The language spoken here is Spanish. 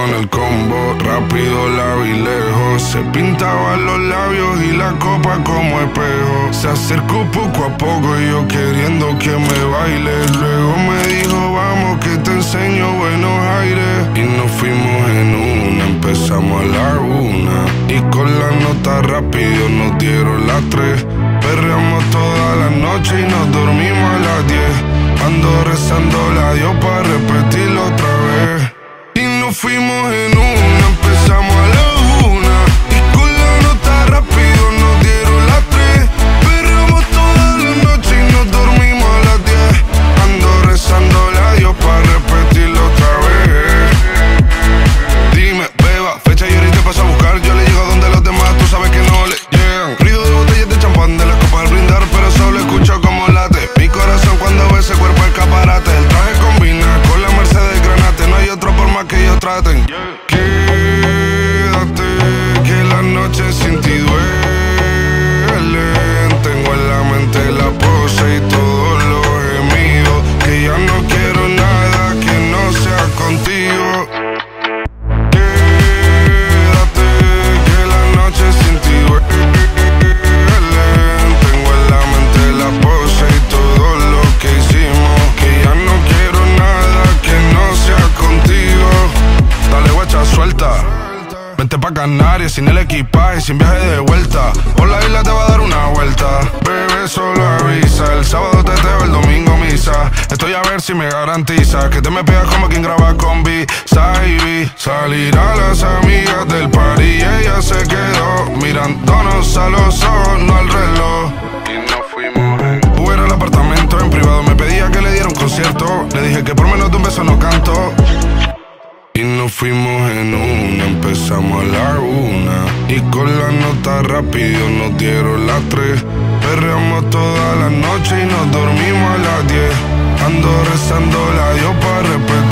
con el combo, rápido la vi lejos. Se pintaban los labios y la copa como espejo. Se acercó poco a poco y yo queriendo que me baile. Luego me dijo vamos que te enseño buenos aires. Y nos fuimos en una, empezamos a la 1. Y con la nota rápido nos dieron las 3. Perreamos toda la noche y nos dormimos a las 10. Ando rezando la Dios para repetirlo otra vez. Y nos fuimos en una, empezamos a la 1. Y con la nota rápido nos dieron las 3. Perreamos toda la noche y nos dormimos a las 10. Ando rezando la Dios para repetirlo otra vez. Dime, beba, fecha y ahorita paso a buscar. Yo le llego donde los demás, tú sabes que no le llegan. Ruido de botellas de champán de la copa al brindar, pero solo escucho como late mi corazón cuando ve ese cuerpo escaparate. El traje combina con la Mercedes Granate. No hay otro por más que ellos traten. Quédate, que la noche sin ti duelen. Tengo en la mente la pose y todos los gemidos. Que ya no quiero nada que no sea contigo. Quédate, que la noche sin ti duelen. Tengo en la mente la pose y todo lo que hicimos. Que ya no quiero nada que no sea contigo. Dale guacha, suelta. Vente pa' Canarias sin el equipaje, sin viaje de vuelta. Por la isla te va a dar una vuelta. Bebé, solo avisa. El sábado teteo, el domingo misa. Estoy a ver si me garantiza que te me pegas como quien graba con B-Side. Salir a las amigas del party y ella se quedó mirándonos a los ojos, no al reloj. Y nos fuimos en Uber al apartamento en privado. Me pedía que le diera un concierto. Le dije que por menos de un beso no canto. Y nos fuimos en una, empezamos a la 1. Y con la nota rápido nos dieron las 3. Perreamos toda la noche y nos dormimos a las 10. Ando rezando la Dios para repetir